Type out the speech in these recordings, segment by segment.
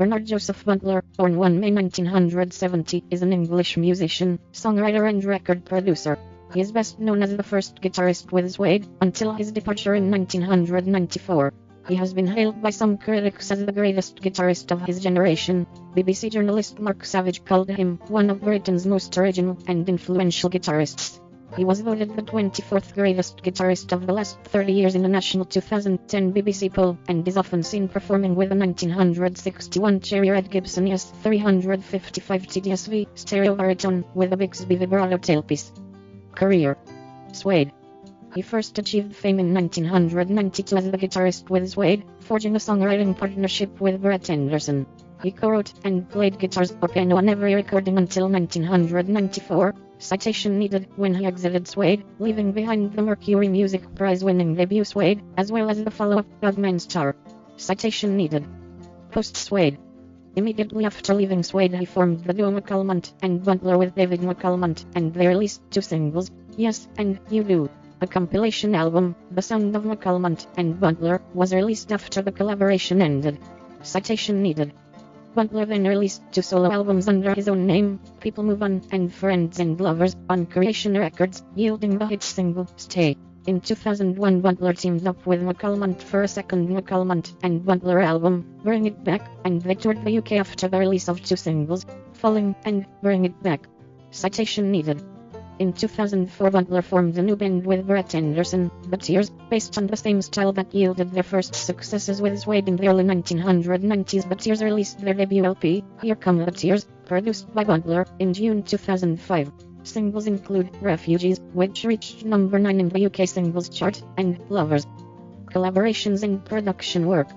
Bernard Joseph Butler, born 1 May 1970, is an English musician, songwriter and record producer. He is best known as the first guitarist with Suede, until his departure in 1994. He has been hailed by some critics as the greatest guitarist of his generation. BBC journalist Mark Savage called him one of Britain's most original and influential guitarists. He was voted the 24th greatest guitarist of the last 30 years in a national 2010 BBC poll, and is often seen performing with a 1961 cherry red Gibson ES-355 TD SV stereo Varitone with a Bigsby vibrato tailpiece. Career: Suede. He first achieved fame in 1992 as the guitarist with Suede, forging a songwriting partnership with Brett Anderson. He co-wrote and played guitars or piano on every recording until 1994. Citation needed: when he exited Suede, leaving behind the Mercury Music Prize-winning debut Suede, as well as the follow-up Dogman Star. Citation needed. Post-Suede. Immediately after leaving Suede, he formed the duo McCalmont and Butler with David McCalmont, and they released two singles, Yes and You Do. A compilation album, The Sound of McCalmont and Butler, was released after the collaboration ended. Citation needed. Butler then released two solo albums under his own name, People Move On and Friends and Lovers, on Creation Records, yielding the hit single, Stay. In 2001, Butler teamed up with McCalmont for a second McCalmont and Butler album, Bring It Back, and they toured the UK after the release of two singles, Falling and Bring It Back. Citation needed. In 2004, Butler formed a new band with Brett Anderson, The Tears, based on the same style that yielded their first successes with Suede in the early 1990s. The Tears released their debut LP, Here Come the Tears, produced by Butler, in June 2005. Singles include Refugees, which reached number 9 in the UK singles chart, and Lovers. Collaborations and production work.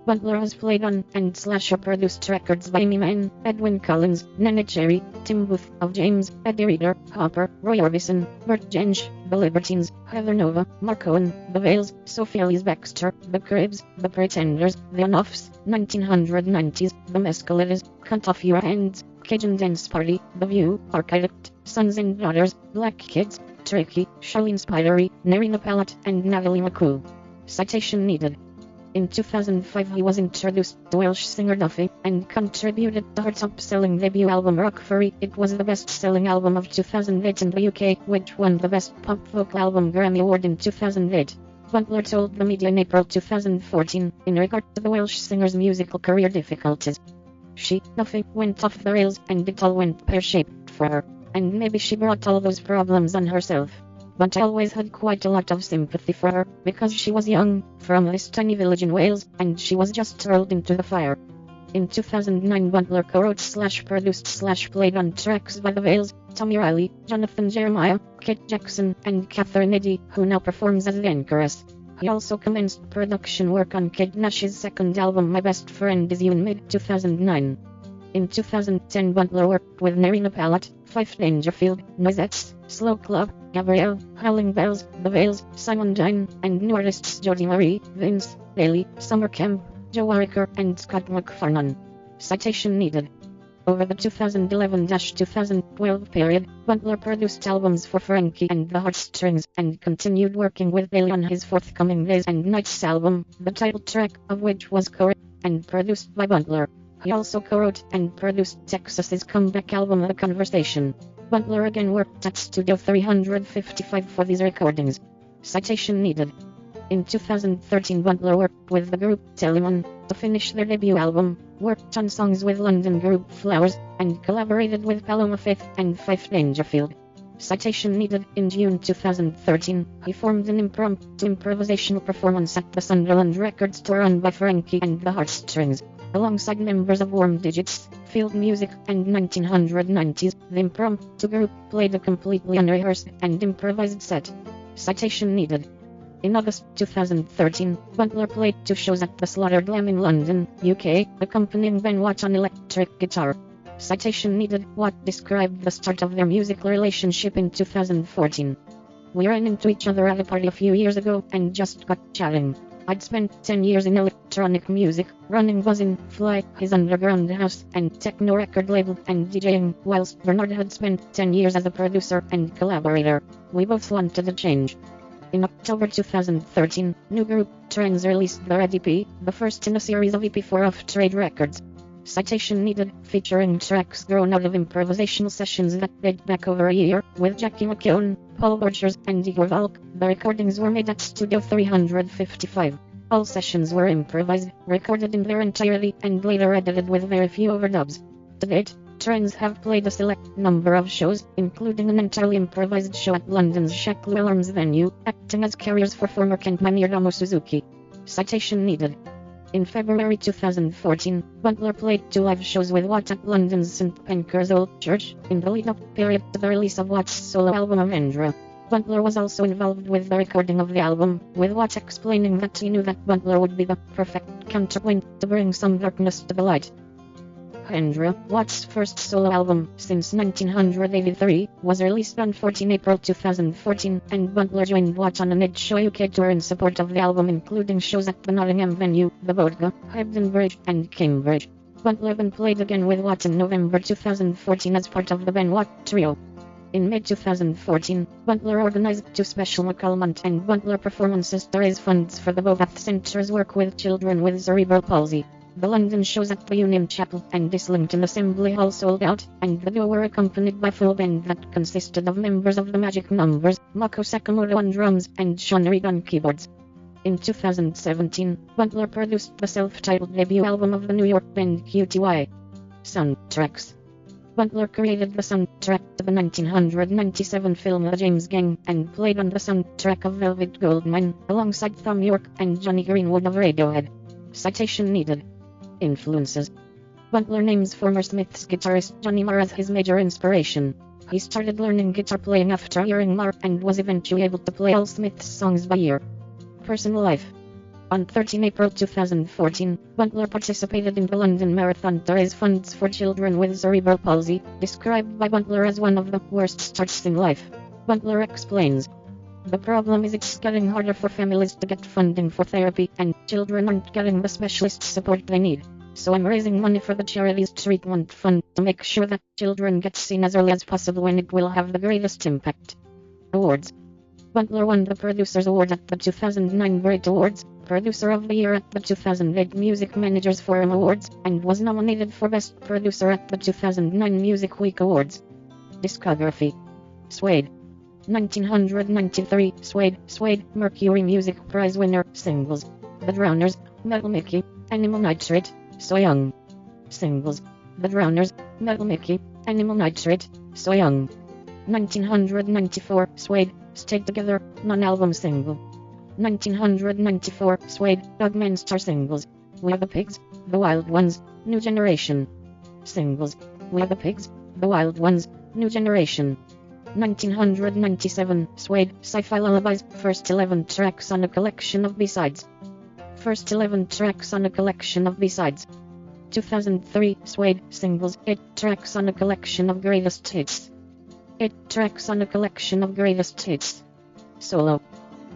Butler has played on and / produced records by Amy Mann, Edwyn Collins, Nene Cherry, Tim Booth, of James, Eddie Reader, Hopper, Roy Orbison, Bert Jansch, The Libertines, Heather Nova, Mark Owen, The Veils, Sophia Elise Baxter, The Cribs, The Pretenders, The On-Offs, 1990s, The Mescalitas, Cut Off Your Hands, Cajun Dance Party, The View, Architect, Sons and Daughters, Black Kids, Tricky, Charlene Spidery, Nerina Pallet, and Natalie McCool. Citation needed. In 2005, he was introduced to Welsh singer Duffy, and contributed to her top-selling debut album Rock Furry. It was the best-selling album of 2008 in the UK, which won the Best Pop Vocal Album Grammy Award in 2008. Butler told the media in April 2014, in regard to the Welsh singer's musical career difficulties. Duffy, went off the rails, and it all went pear-shaped for her. And maybe she brought all those problems on herself. But I always had quite a lot of sympathy for her, because she was young, from this tiny village in Wales, and she was just hurled into the fire. In 2009, Butler co-wrote / produced / played on tracks by The Veils, Tommy Riley, Jonathan Jeremiah, Kate Jackson, and Catherine Eddy, who now performs as the anchoress. He also commenced production work on Kate Nash's second album My Best Friend Is You in mid-2009. In 2010, Butler worked with Nerina Pallet, Fife Dangerfield, Noisettes, Slow Club, Gabrielle, Howling Bells, The Veils, Simon Dine, and new artists Jodie Marie, Vince, Daly, Summer Camp, Joe Warricker, and Scott McFarnon. Citation needed. Over the 2011-2012 period, Butler produced albums for Frankie and the Heartstrings, and continued working with Daly on his forthcoming Days and Nights album, the title track of which was co-written and produced by Butler. He also co-wrote and produced Texas's comeback album The Conversation. Butler again worked at Studio 355 for these recordings. Citation needed. In 2013, Butler worked with the group Telemann to finish their debut album, worked on songs with London group Flowers, and collaborated with Paloma Faith and Fife Dangerfield. Citation needed. In June 2013, he formed an impromptu improvisational performance at the Sunderland Records tour run by Frankie and the Heartstrings. Alongside members of Warm Digits, Field Music, and 1990s, the impromptu group played a completely unrehearsed and improvised set. Citation needed. In August 2013, Butler played two shows at the Slaughter Glam in London, UK, accompanying Ben Watt on electric guitar. Citation needed. Watt described the start of their musical relationship in 2014. We ran into each other at a party a few years ago, and just got chatting. I'd spent 10 years in electronic music, running Buzzin' Fly, his underground house and techno record label, and DJing, whilst Bernard had spent 10 years as a producer and collaborator. We both wanted a change. In October 2013, new group Trends released their EP, the first in a series of EP4 Off Trade Records. Citation needed, featuring tracks grown out of improvisational sessions that date back over a year, with Jackie McKeown, Paul Borchers, and Igor Valk. The recordings were made at Studio 355. All sessions were improvised, recorded in their entirety, and later edited with very few overdubs. To date, Trends have played a select number of shows, including an entirely improvised show at London's Shackley Arms venue, acting as carriers for former Kent Maniramo Suzuki. Citation needed. In February 2014, Butler played 2 live shows with Watt at London's St Pancras Old Church, in the lead-up period to the release of Watt's solo album Avendra. Butler was also involved with the recording of the album, with Watt explaining that he knew that Butler would be the perfect counterpoint to bring some darkness to the light. Avendra, Watt's first solo album since 1983, was released on 14 April 2014, and Butler joined Watt on an Edge Show UK tour in support of the album, including shows at the Nottingham venue, the Bodga, Hebden Bridge, and Cambridge. Butler then played again with Watt in November 2014 as part of the Ben Watt Trio. In May 2014, Butler organized 2 special McCalmont and Butler performances to raise funds for the Bovath Centre's work with children with cerebral palsy. The London shows at the Union Chapel and Islington Assembly Hall sold out, and the duo were accompanied by a full band that consisted of members of the Magic Numbers, Mako Sakamoto on drums, and Sean Reed on keyboards. In 2017, Butler produced the self-titled debut album of the New York band QTY. Soundtracks. Butler created the soundtrack to the 1997 film The James Gang, and played on the soundtrack of Velvet Goldmine, alongside Thom Yorke and Johnny Greenwood of Radiohead. Citation needed. Influences. Butler names former Smiths guitarist Johnny Marr as his major inspiration. He started learning guitar playing after hearing Marr, and was eventually able to play all Smiths songs by ear. Personal life. On 13 April 2014, Butler participated in the London Marathon to raise funds for children with cerebral palsy, described by Butler as one of the worst starts in life. Butler explains, "The problem is it's getting harder for families to get funding for therapy, and children aren't getting the specialist support they need. So I'm raising money for the charity's treatment fund to make sure that children get seen as early as possible when it will have the greatest impact." Awards. Butler won the Producer's Award at the 2009 Brit Awards, Producer of the Year at the 2008 Music Managers Forum Awards, and was nominated for Best Producer at the 2009 Music Week Awards. Discography. Suede. 1993, Suede, Mercury Music Prize winner. Singles: The Drowners, Metal Mickey, Animal Nitrate, So Young. Singles: The Drowners, Metal Mickey, Animal Nitrate, So Young. 1994, Suede, Stay Together, non-album single. 1994, Suede, Dogman Star singles: We're the Pigs, The Wild Ones, New Generation. Singles: We're the Pigs, The Wild Ones, New Generation. 1997, Suede, Sci-Fi Lullabies, first 11 tracks on a collection of B-sides. First 11 tracks on a collection of B-sides. 2003, Suede, Singles, 8 tracks on a collection of greatest hits. 8 tracks on a collection of greatest hits. Solo.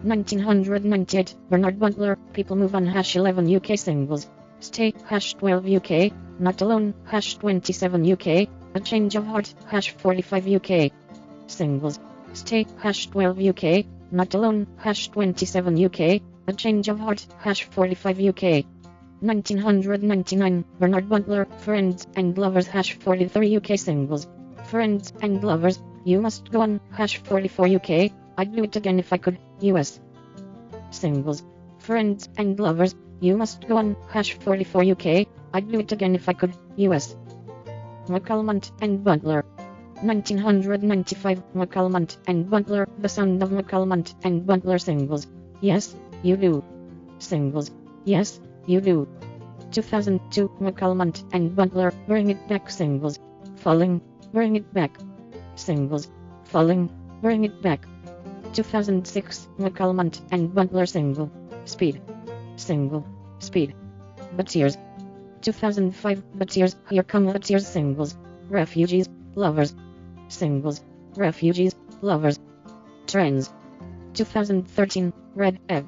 1998, Bernard Butler, People Move On #11 UK singles: Stay #12 UK, Not Alone #27 UK, A Change of Heart #45 UK. Singles: Stay #12 UK, Not Alone #27 UK, A Change of Heart #45 UK. 1999, Bernard Butler, Friends and Lovers #43 UK singles: Friends and Lovers, You Must Go On #44 UK, I'd Do It Again If I Could, US. Singles: Friends and Lovers, You Must Go On #44 UK, I'd Do It Again If I Could, US. McCalmont and Butler. 1995, McCalmont and Butler, The Sound of McCalmont and Butler singles: Yes, You Do. Singles: Yes, You Do. 2002, McCalmont and Butler, Bring It Back singles: Falling, Bring It Back. Singles: Falling, Bring It Back. 2006, McCalmont and Butler single: Speed. Single: Speed. The Tears. 2005, The Tears, Here Come the Tears singles: Refugees, Lovers. Singles: Refugees, Lovers. Trends. 2013, Red Egg.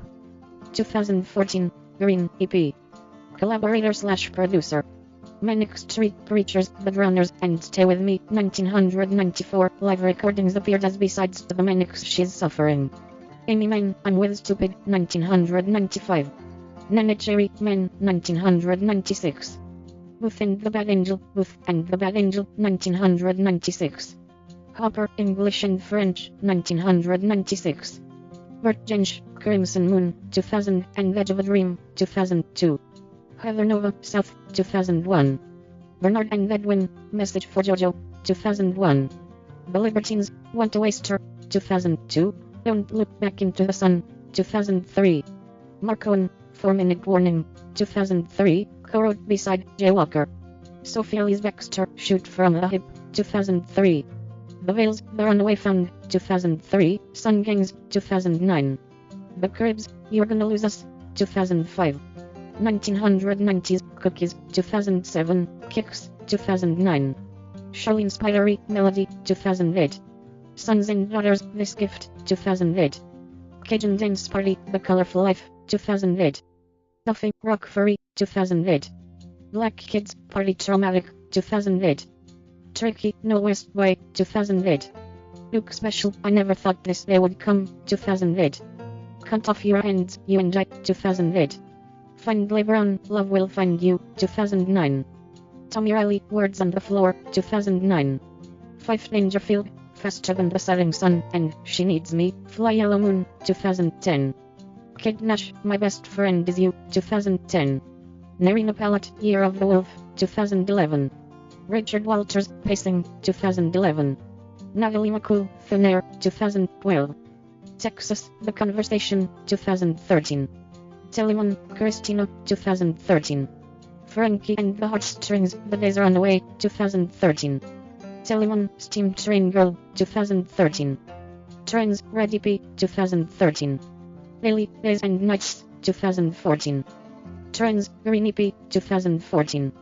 2014, Green EP. Collaborator/producer: Manic Street Preachers, The Drowners, and Stay With Me. 1994, live recordings appeared as B-sides to the Manic's She's Suffering. Amy Mann, I'm With Stupid. 1995. Nene Cherry Man, 1996. Booth and the Bad Angel, Booth and the Bad Angel, 1996. Hopper, English and French, 1996. Bert Jensch, Crimson Moon, 2000, and Edge of a Dream, 2002. Heather Nova, South, 2001. Bernard and Edwin, Message for Jojo, 2001. The Libertines, Want to Waste Her, 2002. Don't Look Back into the Sun, 2003. Mark Owen, 4-Minute Warning, 2003, co-wrote beside Jay Walker. Sophia Elise Baxter, Shoot from the Hip, 2003. The Veils, The Runaway Found, 2003, Sun Gangs, 2009. The Cribs, You're Gonna Lose Us, 2005. 1990s, Cookies, 2007, Kicks, 2009. Charlene Spidery, Melody, 2008. Sons and Daughters, This Gift, 2008. Cajun Dance Party, The Colorful Life, 2008. Duffy, Rock Furry, 2008. Black Kids, Party Traumatic, 2008. Tricky, No West Boy, 2008. Duke Special, I Never Thought This Day Would Come, 2008. Cut Off Your Hands, You and I, 2008. Finley Brown, Love Will Find You, 2009. Tommy Riley, Words on the Floor, 2009. Fife Dangerfield, Faster Than the Setting Sun, and She Needs Me, Fly Yellow Moon, 2010. Kid Nash, My Best Friend Is You, 2010. Nerina Pallet, Year of the Wolf, 2011. Richard Walters, Pacing, 2011. Natalie McCool, Thin Air, 2012. Texas, The Conversation, 2013. Telemann, Christina, 2013. Frankie and the Heartstrings, The Days Run Away, 2013. Telemann, Steam Train Girl, 2013. Trends, Ready P, 2013. Daily, Days and Nights, 2014. Trends, Greeny P, 2014.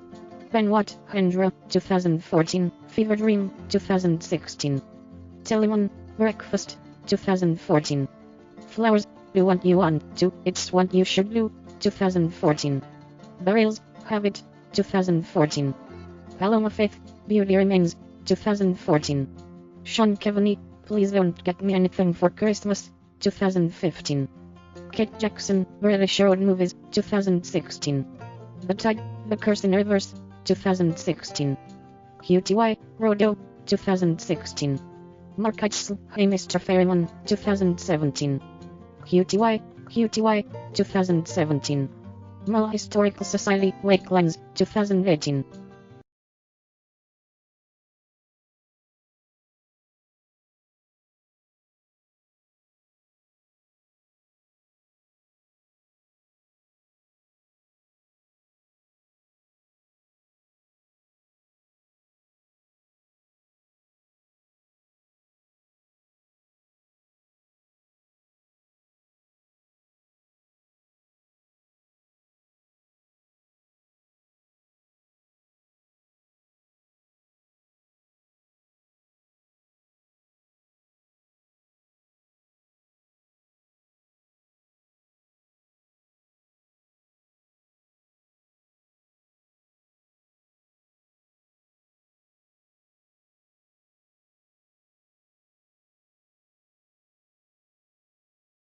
Ben Watt, Hendra, 2014. Fever Dream, 2016. Telemann, Breakfast, 2014. Flowers, Do What You Want To, It's What You Should Do, 2014. The Rails, Habit, 2014. Paloma Faith, Beauty Remains, 2014. Sean Kevaney, Please Don't Get Me Anything for Christmas, 2015. Kate Jackson, British Road Movies, 2016. The Tide, The Curse in Reverse, 2016. QTY, Rodo, 2016. Mark Eitzel, Hey Mr. Ferryman, 2017. QTY, 2017. Mull Historical Society, Wakelines, 2018.